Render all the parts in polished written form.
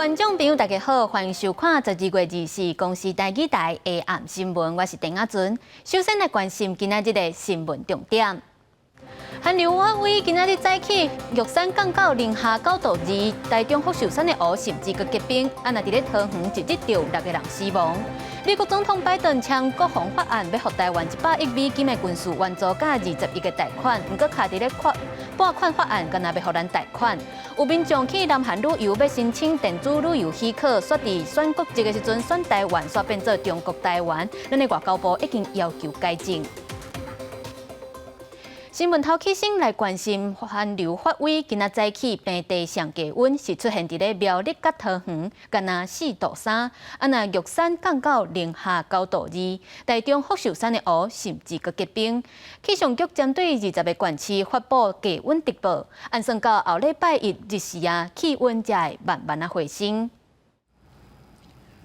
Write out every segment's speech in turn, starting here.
观众朋友，大家好，欢迎收看12月24公司台语台的暗新闻，我是丁雅纯。首先来关心今仔日的新闻重点。韩流发威，今仔日早起，玉山降到零下9度2，台中福寿山的湖甚至阁结冰，若伫咧桃园一日就6个人死亡。美国总统拜登将国防法案要予台湾100亿美金的军事援助加21个贷款，毋过卡伫咧拨款法案，敢若要予咱贷款。有民众去南韩旅游要申请电子旅游许可，煞伫选国籍的时阵选台湾，煞变做中国台湾，咱的外交部已经要求改正。新闻头起先来关心寒流发威，今仔早起平地上低温是出现伫咧苗栗甲桃园，敢若4度3，若玉山降到零下9度2，台中福寿山的湖甚至阁结冰。气象局针对20个县市发布低温特报，按算到后礼拜一日时气温才会慢慢回升。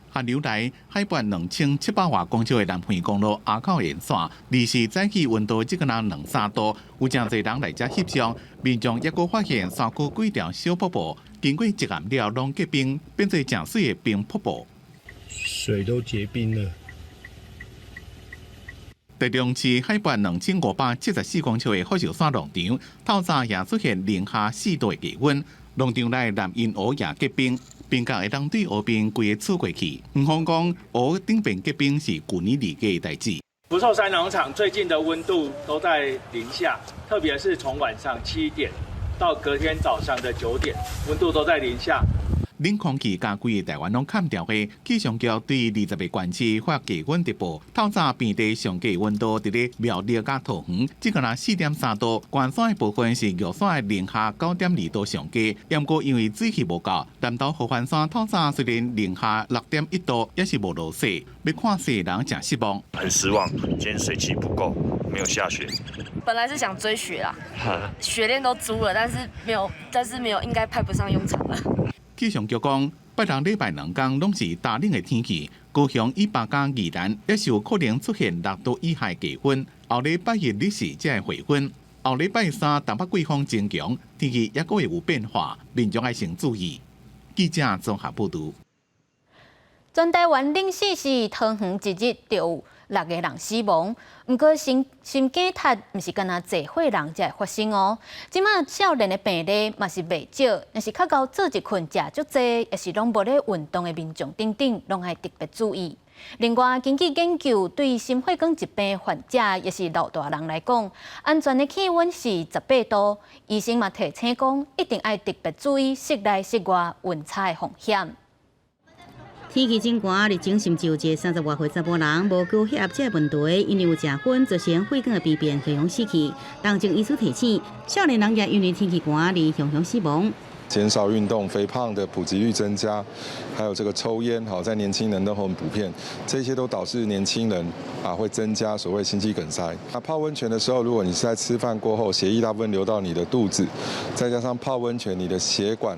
寒流来，海拔2700外公尺的南横公路阿口沿线，2时早起温度只个那2-3度，有真侪人来遮翕相。民众抑阁发现山区几条小瀑布，经过一暗了拢结冰，变做正水的冰瀑布，水都结冰了。台中市海拔2574公尺的福寿山农场，透早也出现零下4度的低温，农场内南因湖也结冰。冰甲会当对湖边规个出过去，唔好讲湖顶边结冰是旧年2月的代志。福寿山农场最近的温度都在零下，特别是从晚上7点到隔天早上的9点，温度都在零下。冷空气加规个台湾拢砍掉的，气象局对20个县市发低温特报。透早平地上低温度伫咧苗栗甲桃园，只个那4.3度，关山的部分是玉山的零下9.2度上低。不过因为水汽无够，南投合欢山透早虽然零下6.1度，也是无落雪。要看雪人真失望，很失望，今天水汽不够，没有下雪。本来是想追雪啦，雪链都租了，但是没有，应该派不上用场了。气象局讲，拜六礼拜2天拢是大冷的天气，高雄以北加宜兰也是有可能出现6度以下低温。后礼拜日日时才会回温。后礼拜3东北季风增强，天气也会有变化，民众要先注意。记者综合报道。全台湾冷死是桃园一日就有6个人死亡，不过心惊塔毋是干那坐火人才会发生哦。即马少年的病例嘛是袂少，若是较高做一困食足济，也是拢无咧运动的民众等等，拢爱特别注意。另外，根据研究，对心血管疾病患者也是老大人来讲，安全的气温是18度，医生嘛提醒讲，一定要特别注意室内室外温差的风险。天气真寒，日前甚至有一个30多岁查甫人无顾血压这问题，因为有食薰造成血管的病变，形容死去。当前医师提醒，少年人也因为天气寒而形容死亡。减少运动、肥胖的普及率增加，还有这个抽烟，在年轻人都很普遍，这些都导致年轻人会增加所谓心肌梗塞。泡温泉的时候，如果你是在吃饭过后，血液大部分流到你的肚子，再加上泡温泉，你的血管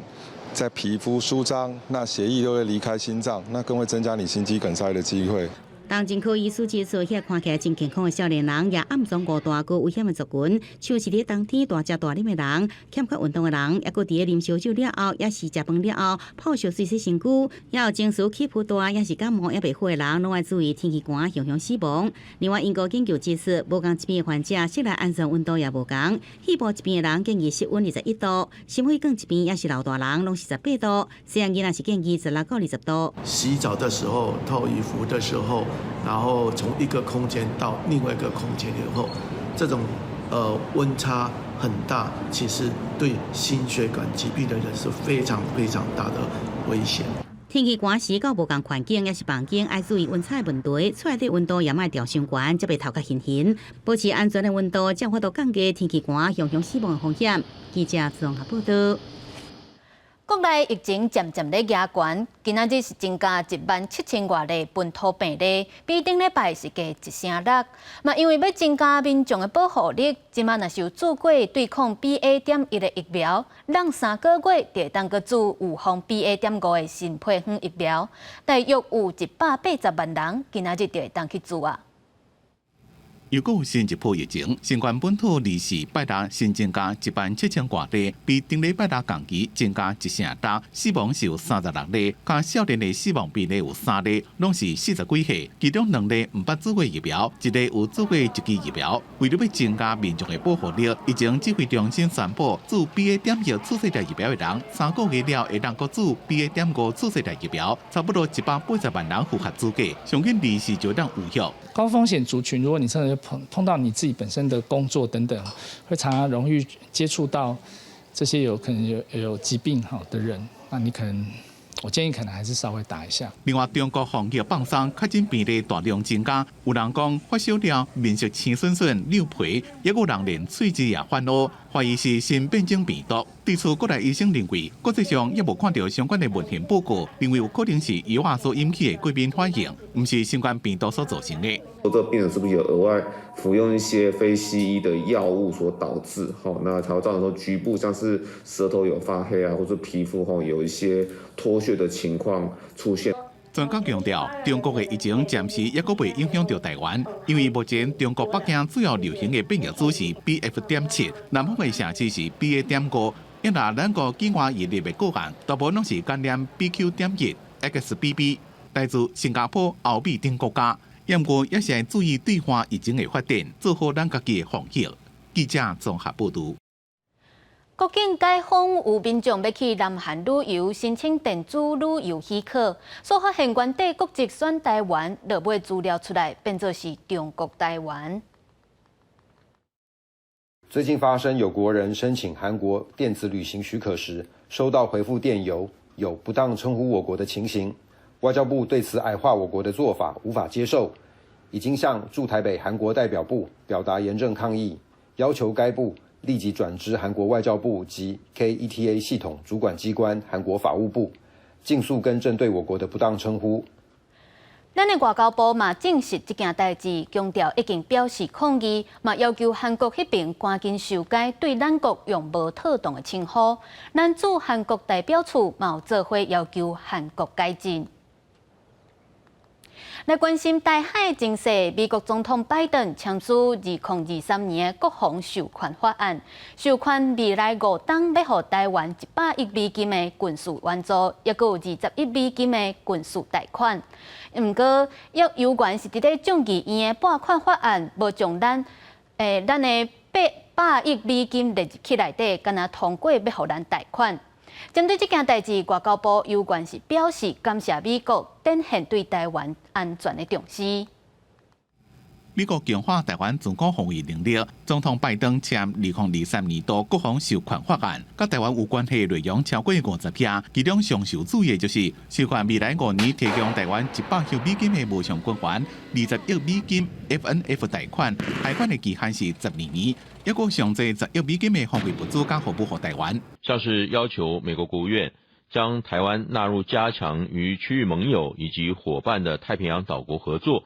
在皮肤舒张，那血液都会离开心脏，那更会增加你心肌梗塞的机会。当前科医师指出，遐看起来真健康的少年人，也暗中误大个危险的族群，像是伫冬天大食大啉的人，欠缺运动的人，也搁伫咧啉烧酒了后，也是食饭了后泡烧水洗身躯，也有情绪起伏大，也是感冒也袂好的人，拢要注意天气寒影响死亡。另外，英国研究指出，无共疾病的患者室内安全温度也无共，肺部疾病的人建议室温21度，心血管疾病也是老大人拢是18度，细汉囡仔是建议16到20度。洗澡的时候、脱衣服的时候。然后从一个空间到另外一个空间以后，这种温差很大，其实对心血管疾病的人是非常非常大的危险。天气寒时到无共环境也是房间，爱注意温差的问题，厝内底温度也莫调伤悬，才袂头壳晕晕。保持安全的温度，才有法度降低天气寒影响死亡的风险。记者综合报道。国内疫情渐渐咧压悬，今仔日是增加17000外例本土病例，比顶礼拜是加1%6%。嘛，因为要增加民众的保护力，即马若是有做过对抗 BA.1 的疫苗，让3个月就会当个做预防 BA.5 的新配方疫苗，大约有180万人今仔日就会当去做啊。又有新一波疫情，新冠本土离世拜六新增加17000多例，比顶礼拜六同期增加1成多，死亡是有36例，加少年的死亡比例有3例，拢是40几岁，其中2例毋捌做过疫苗，1例有做过1剂疫苗。为了要增加民众的保护力，疫情指挥中心宣布，自 BA.1 次世代疫苗的人，3个月了会当各自 BA.5 次世代疫苗，差不多180万人符合资格，上紧离世就当有效。高风险族群，如果你真的碰到你自己本身的工作等等，会常常容易接触到这些有可能有疾病的人，那你可能。我建议可能还是稍微打一下。另外，中国防疫放松，确诊病例大量增加，有人讲发烧了，面色青顺顺、扭皮，也有人连喙齿也泛黑，怀疑是新变种病毒。对此，国内医生认为，国际上也无看到相关的文献报告，认为有可能是药物所引起的过敏反应，不是新冠病毒所造成的。这个病人是不是有额外服用一些非西医的药物所导致？那才会造成说局部像是舌头有发黑啊，或者皮肤有一些脱屑的情况出现。专家强调，中国的疫情暂时也阁未影响到台湾，因为目前中国北京主要流行的变异株是 BF.7， 南方的城市是 BA.5。因若咱国境外疫例的个案，大部分拢是感染 BQ.1、XBB， 来自新加坡、欧美等国家。不过，也是要注意对华疫情的发展，做好咱家己的防疫。记者综合报道。国境解封，有民众要去南韩旅游，申请电子旅游许可，所发现原地国籍选台湾，落尾资料出来，变作是中国台湾。最近发生有国人申请韩国电子旅行许可时，收到回复电邮有不当称呼我国的情形。外交部对此矮化我国的做法无法接受，已经向驻台北韩国代表部表达严正抗议，要求该部立即转至韩国外交部及 KETA 系统主管机关韩国法务部，尽速更正对我国的不当称呼。咱的外交部嘛证实这件代志，强调已经表示抗议，嘛要求韩国迄边赶紧修改对咱国用无妥当的称呼。咱驻韩国代表处嘛有做伙要求韩国改进。来关心台海情势，美国总统拜登签署2023年国防授权法案，授权未来5档要予台湾100亿美金的军事援助，也有20亿美金的军事贷款。不过，有关是伫咧众议院的拨款法案，无将咱的800亿美金列入去内底，敢若通过要予咱贷款。针对这件代志，外交部有关是表示感谢美国展现对台湾安全的重视。美国强化台湾自我防御能力，总统拜登签2023年度国防授权法案，甲台湾有关系内容超过50篇，其中上受注意的就是授权未来5年提供台湾100亿美金的无偿军援，20亿美金 FNF 贷款，贷款的期限是12年，也有上济10亿美金的防卫物资交互补台湾。像是要求美国国务院将台湾纳入加强与区域盟友以及伙伴的太平洋岛国合作。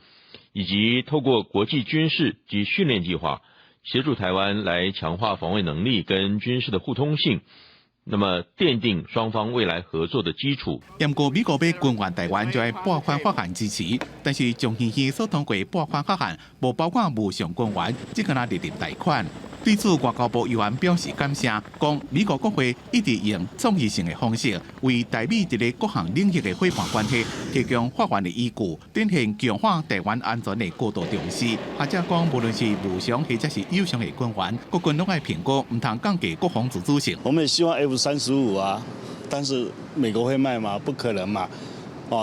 以及透过国际军事及训练计划，协助台湾来强化防卫能力跟军事的互通性，那么奠定双方未来合作的基础。不过，美国要军援台湾，就要拨款法案支持，但是中期期所通过拨款法案，无包括无偿军援，只可能列入贷款。对此，外交部议员表示感谢，讲美国国会一直用创意性的方式，为台美一个各项领域的伙伴关系提供法案的依据，展现强化台湾安全的高度重视。或者讲，无论是无偿或者是有偿的军援，各军拢要评估，唔通降低国防自主性。我们也希望 F-35啊，但是美国会卖吗？不可能嘛。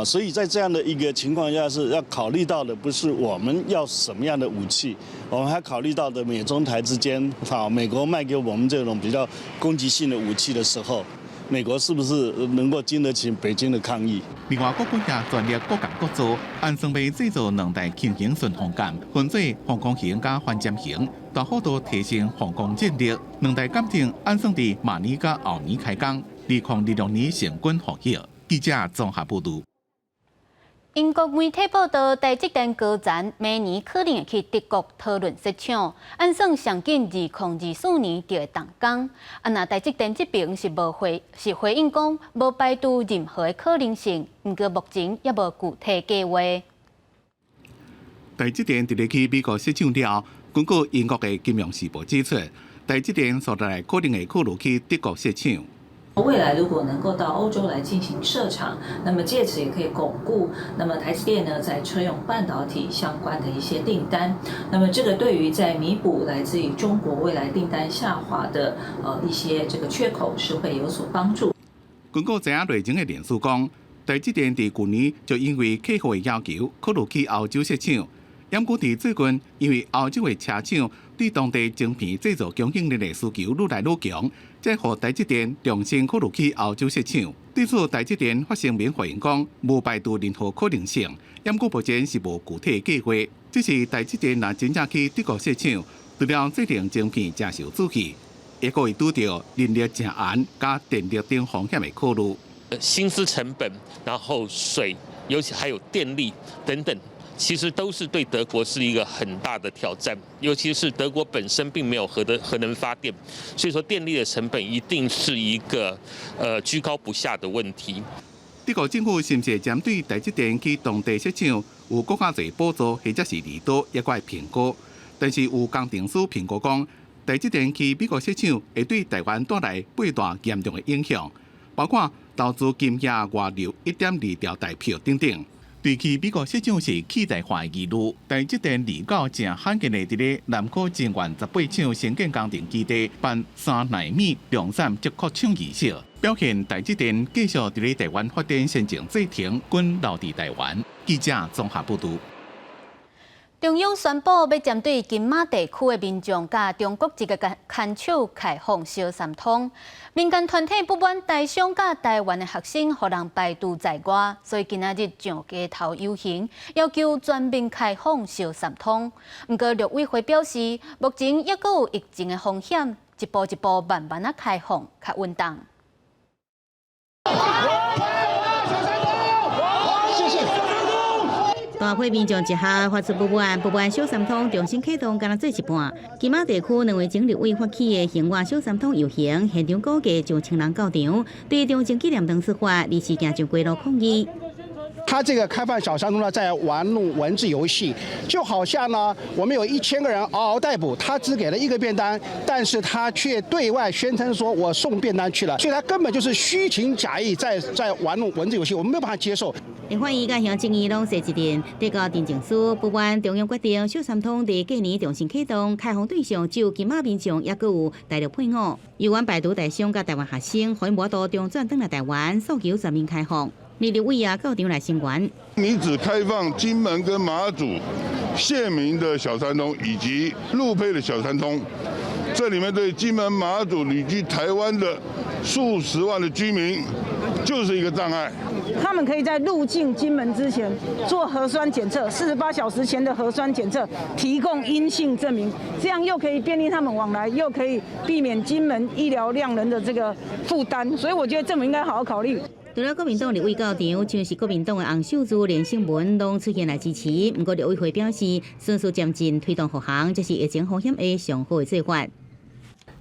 所以在这样的一个情况下，是要考虑到的不是我们要什么样的武器，我们还考虑到的美中台之间，美国卖给我们这种比较攻击性的武器的时候，美国是不是能够经得起北京的抗议？另外，各国也全力各干各做，按算备制造2台轻型顺风舰，分做防空型加反舰型，大幅度提升防空战力。2台舰艇按算伫明年加后年开工，2026年成军服役。记者综合报道。英国媒体报道，台积电高层明年可能会去德国讨论设厂，按算上紧2024年就会动工。那台积电这边是回应讲无排除任何的可能性，不过目前也无具体计划。台积电伫咧去美国设厂了，根据英国的金融时报指出，台积电所在可能会考虑去德国设厂。未来如果能够到欧洲来进行设厂，那么借此也可以巩固那么台积电呢在车用半导体相关的一些订单。那么这个对于在弥补来自于中国未来订单下滑的一些这个缺口是会有所帮助。根据知影内情的人士讲，台积电伫去年就因为客户的要求，考虑去欧洲设厂。因估伫最近，因为欧洲的车厂对当地晶片制造供应链的需求愈来愈强，才互台积电重新考虑去欧洲设厂。对此，台积电发声明回应讲，无排除任何可能性，因估目前是无具体计划。只是台积电若真正去德国设厂，除了制定晶片真受注意，也可会拄到人力成严加电力等风险的考虑。薪资成本，然后水，尤其还有电力等等。其实都是对德国是一个很大的挑战，尤其是德国本身并没有核能发电，所以说电力的成本一定是一个居高不下的问题。德国政府是不是针对台积电去当地设厂有更加侪补助，或者是利多，也怪评估。但是有工程师评估讲，台积电去美国设厂会对台湾带来8大严重的影响，包括投资金额外流1.2兆台票等等。对去美国设厂是期待化的议论，台积电离岛正罕见的伫咧南科晶圆18厂新建工程基地办3纳米量产接扩厂仪式，表现台积电继续伫咧台湾发展先进制程，均留伫台湾。记者综合报道。中央宣布要针对金马地区的民众甲中国籍嘅牵手开放小三通。民间团体不满台商甲台湾的学生互人排除在外，所以今仔日上街头游行，要求全面开放小三通。不过陆委会表示，目前也阁有疫情的风险，一步一步慢慢啊开放，较稳当。大批民众一下发出不满小三通重新启动，敢若做一半。金马地区2月前立委发起的行外小三通游行，现场估计上1000人到场，对中正纪念堂出发，离时行上街路抗议。他这个开放小三通呢，在玩弄文字游戏，就好像呢，我们有1000个人嗷嗷待哺，他只给了1个便当，但是他却对外宣称说我送便当去了，所以他根本就是虚情假意，在玩弄文字游戏，我们没有办法接受。立法院甲乡正义拢说一遍，得到陈情书不满中央决定小三通伫过年重新启动，开放对象只有金马民众，也阁有大陆配偶，有关排除台商甲台湾学生，可以无多中转转来台湾，诉求全面开放。立委也到场来声援。你只开放金门跟马祖县民的小三通以及陆配的小三通，这里面对金门、马祖旅居台湾的数十万的居民就是一个障碍。他们可以在入境金门之前做核酸检测，48小时前的核酸检测提供阴性证明，这样又可以便利他们往来，又可以避免金门医疗量人的这个负担，所以我觉得政府应该好好考虑。除了国民党立委到场，像是国民党的洪秀珠、连胜文拢出现来支持。不过陆委会表示，迅速渐进推动复航，这是疫情风险的上好的做法。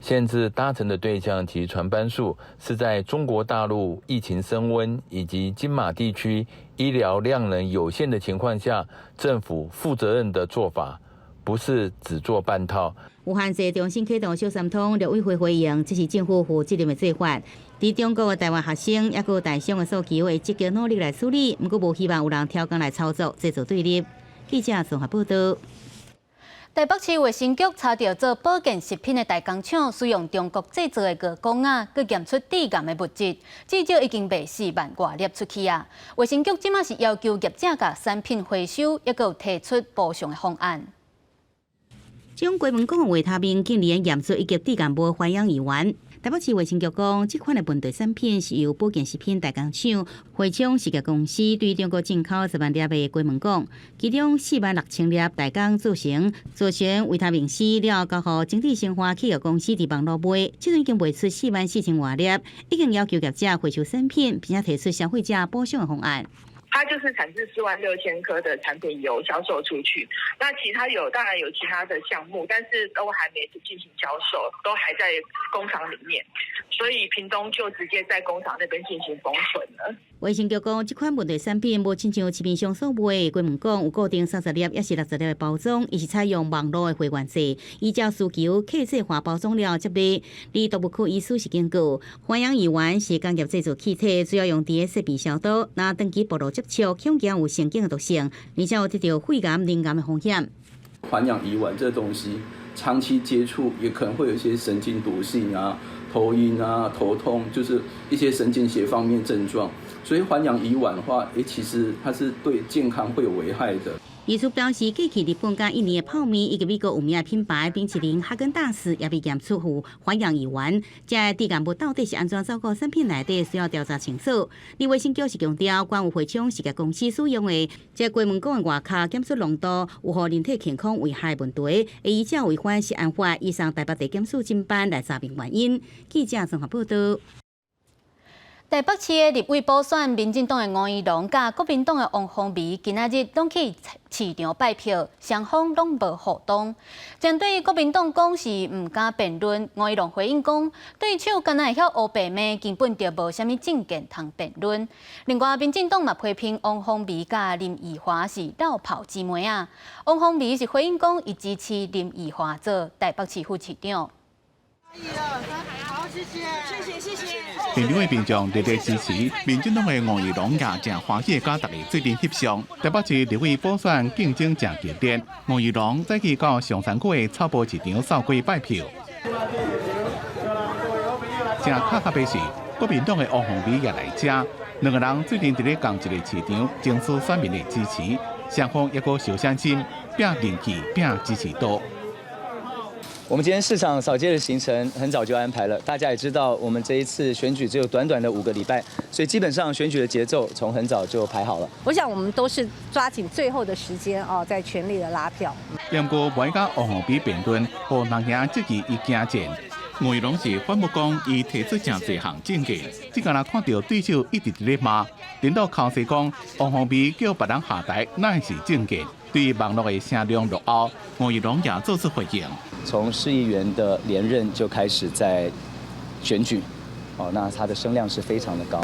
限制搭乘的对象及船班数，是在中国大陆疫情升温以及金马地区医疗量能有限的情况下，政府负责任的做法，不是只做半套。有限制重新启动小三通，陆委会回应，这是政府负责任的做法。伫中国的台湾学生，也有台商的诉求，会积极努力来处理，不过无希望有人挑工来操作，制造对立。记者综合报道。台北市卫生局查到做保健食品的大工厂使用中国制造的高工啊，佮检出致癌的物质，至少已经卖4万多粒出去啊。卫生局即马是要求业者甲产品回收，也有提出补偿的方案。这种关门港的维他命竟然验出一级致癌物环氧乙烷。台北市卫生局讲，这款的问题产品是由保健食品大工厂汇昌实业公司对中国进口10万粒的关门港，其中46000粒大工做成维他命 C 了，交予整体生活企业公司伫网络卖，即阵已经卖出44000多粒，已经要求业者回收产品，并且提出消费者补偿的方案。它就是产制46000颗的产品油销售出去。那当然有其他的项目，但是都还没进行销售，都还在工厂里面，所以屏东就直接在工厂那边进行封存了。卫生局讲，这款问题产品无亲像市面上所卖，规门讲有固定30粒，也是60粒的包装，伊是采用网络的会员制，依照需求客制化包装了接卖。离动物区医师是根据环氧乙烷是工业制造气体，主要用伫设备消毒，若长期暴露接触，恐惊有神经的毒性，而且有得到肺癌、淋癌的风险。环氧乙烷这东西长期接触也可能会有一些神经毒性啊、头晕啊、头痛，就是一些神经学方面症状。所以环氧乙烷的话，其实它是对健康会有危害的。医师表示，过去日本甲印尼的泡面以及美国有名的品牌冰淇淋哈根达斯也被验出有环氧乙烷，这致癌物到底是安怎照顾产品内底，需要调查清楚。卫生局是强调，管有回厂是甲公司使用的，这规门讲的外壳检出浓度有互人体健康危害问题，会依照违反食安法以上台北地检署侦办来查明原因。记者综合报道。台北市的立委补选，民进党的吴怡农甲国民党的王宏维今仔日拢去市场拜票，双方拢无互动。针对国民党讲是唔敢辩论，吴怡农回应讲，对手敢若会晓乌白骂，根本就无虾米证件通辩论。另外，民进党嘛批评王宏维甲林奕华是绕跑姊妹啊。王宏维是回应讲，伊支持林奕华做台北市副市长。好，谢谢。平流的民众热烈支持，民进党的吴怡农也正欢喜甲大家做阵翕相。台北市立委补选竞争正激烈，吴怡农早起到上山区的草埔市场扫街拜票。正巧合的是，国民党的王宏维也来遮，两个人最近伫咧同一个市场争取选民的支持，双方也个小相心，拼人气，拼支持度。我们今天市场扫街的行程很早就安排了，大家也知道，我们这一次选举只有短短的5个礼拜，所以基本上选举的节奏从很早就排好了。我想我们都是抓紧最后的时间在全力的拉票。不过，外加王宏维辩论，和人兄积极伊行前，吴怡农是反驳讲，伊提出真侪项证件，只敢若看到对手一直伫咧骂，领导口舌讲王宏维叫别人下台，那是证件。对于网络的声量落后，吴怡农也做出回应。从市议员的连任就开始在选举，那他的声量是非常的高。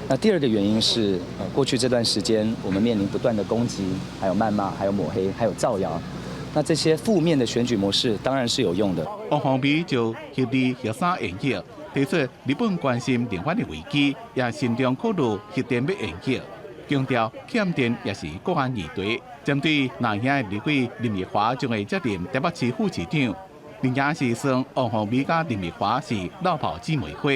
那第二个原因是，过去这段时间我们面临不断的攻击，还有谩骂，还有抹黑，还有造谣。那这些负面的选举模式当然是有用的。王宏维就协力协商演习，提出日本关心电源的危机，也慎重考虑核电要延期，强调欠电也是国安议题。针对南兄的立委林奕华将会接任台北市副市长，林兄是说王宏维甲林奕华是绕跑姊妹花，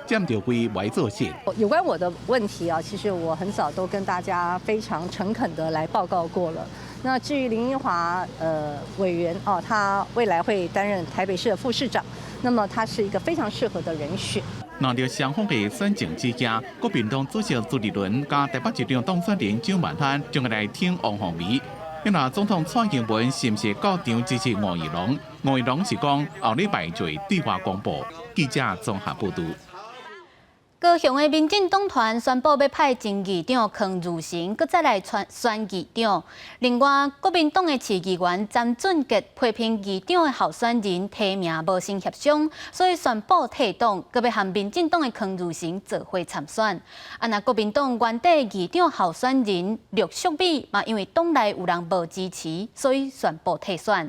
占着规歪做线。有关我的问题其实我很早都跟大家非常诚恳的来报告过了。那至于林奕华委员他未来会担任台北市的副市长，那么他是一个非常适合的人选。拿着双方的选情之下，国民党主席朱立伦加台北市长当选人蒋万安将会来听王宏维。那总统蔡英文是不是到场支持吴怡农？吴怡农是讲后礼拜就会对外公布。记者综合报道。高雄的民进党团宣布要派前议长康如成，搁再来选议长。另外，国民党的市议员詹俊杰批评议长的候选人提名无经协商，所以宣布退党，搁要和民进党的康如成做伙参选。那国民党原底议长候选人陆淑美嘛，因为党内有人无支持，所以宣布退选。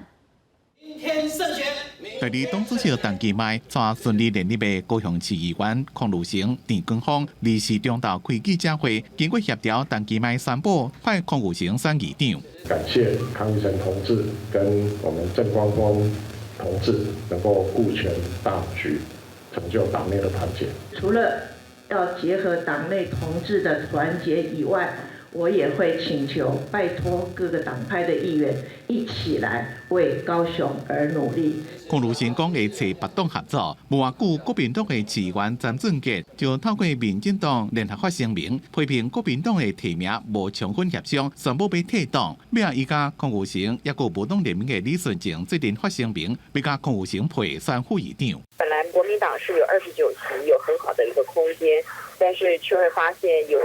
第二党主席陈其迈带顺利连任的高雄市议员邝如成、田根芳离市中岛开记者会，经过协调，陈其迈宣布派邝如成选议长。感谢康裕成同志跟我们郑光丰同志能够顾全大局，成就党内的团结。除了要结合党内同志的团结以外，我也会请求拜托各个党派的议员一起来为高雄而努力。邝如成讲会找别党合作，无偌久，国民党的市议员詹俊杰就透过民进党联合发声明，批评国民党的提名无充分协商，宣布要退党。要伊甲邝如成，也有无党联名的李顺成最近发声明，要甲邝如成配选副议长。本来国民党是有29席，有很好的一个空间。但是却会发现有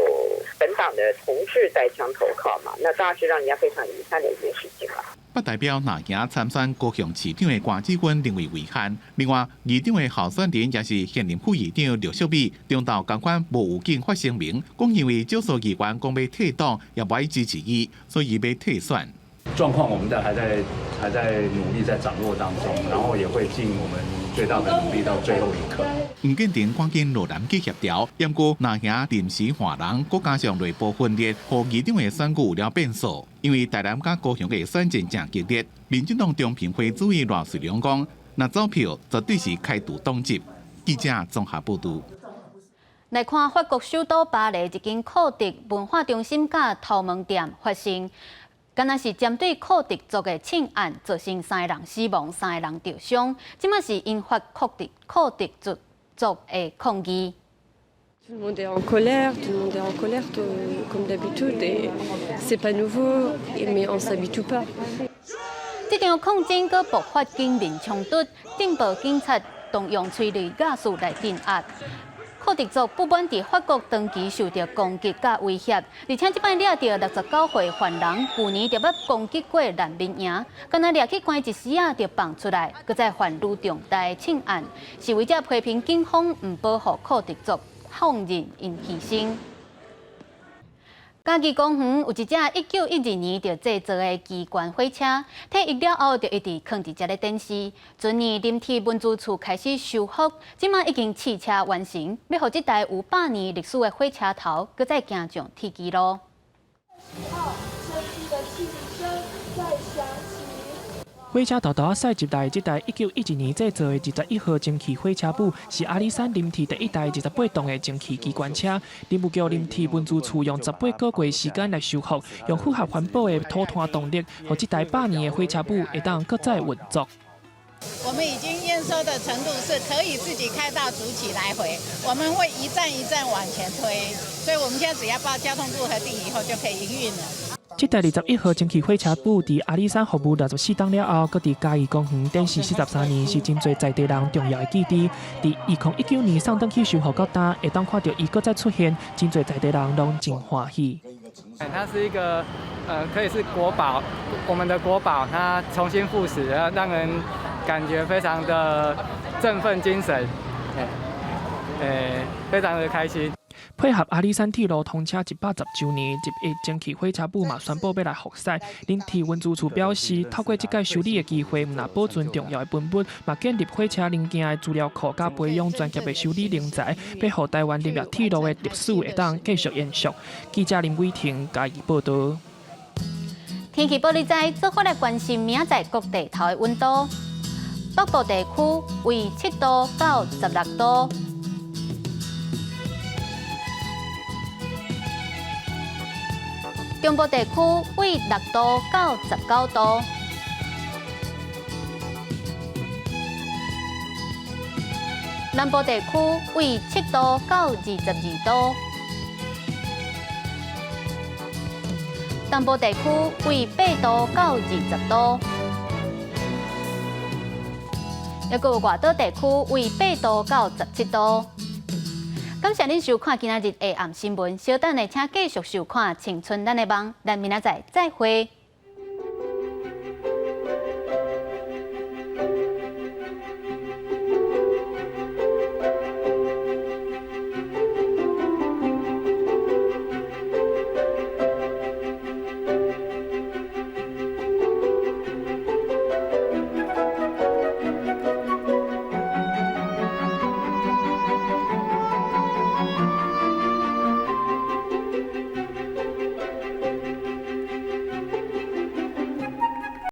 本党的同志带枪投靠嘛，那当然是让人家非常遗憾的一件事情了。不代表拿赢参选高雄市长的关志军认为遗憾。另外，议长的候选人也是现任副议长刘秀美，中道监管无预警发声明，讲因为少数议员讲要退党，也不爱支持伊，所以要退选。状况我们还在努力在掌握当中，然后也会尽我们最大的努力到最后一刻。吴建廷赶紧落南去协调，不过拿赢临时换人，再加上内部分裂，和议长的选举有了变数。因为台南甲高雄的选战正激烈，民进党中评会主委赖水龙讲，若走票绝对是开除党籍。记者综合报道。来看法国首都巴黎一间库迪文化中心甲头毛店发生，敢若是针对库迪族的庆案，造成3个人死亡，3个人受伤。即马是引发库迪族的抗议。Tout le monde est en colère, tout le monde est en colère comme d'habitude et c'est pas nouveau, mais on s'habitue pas. 这场抗争搁爆发警民冲突，顶部警察动用催泪瓦斯来镇压。库迪族不满伫法国长期受到攻击甲威胁，而且即摆抓到69岁犯人，去年就要攻击过难民营，敢若抓去关一时啊就放出来，搁再犯愈重大的庆案。示威者批评警方唔保护库迪族。放任因牺牲。嘉义公园有一只1912年就制作的机关火车，退役了后就一直放伫遮咧展示。今年林体文资处开始修复，即马已经试车完成，要互这台有100年历史的火车头，搁再行上铁基路。火车豆豆赛一台，这台1911年制造的21号蒸汽火车部，是阿里山林体第一台28吨的蒸汽机关车。林务局林体文资处用18个月时间来修复，用符合环保的土炭动力，让这台100年的火车部会当搁再运作。我们已经验收的程度是可以自己开到主起来回，我们会一站一站往前推，所以我们现在只要报交通部核定以后就可以营运了。这台21号蒸汽火车部伫阿里山服务64档了后，搁伫嘉义公园展示43年，是真侪在地人重要的基地。伫2019年送登去修复到呾，会当看到伊搁再出现，真侪在地人拢真欢喜。它是一个可以是国宝，我们的国宝，它重新复始，让人感觉非常的振奋精神，非常的开心。配合阿里山铁路通车110周年，11蒸汽火车部嘛宣布要来复驶。林体文资处表示，透过这届修理的机会，唔但保存重要的文物，嘛建立火车零件的资料库，加培养专业的修理人才，俾予台湾林业铁路的历史会当继续延续。记者林伟霆嘉义报道。天气报你知，做伙来关心明仔各地头的温度。北部地区为7度到16度。中部地区为6度到19度，南部地区为7度到22度，东部地区为8度到20度，还有外岛地区为8度到17度。感谢您收看今仔日的暗新闻，稍等来请继续收看《青春咱的梦》，咱明仔载再会。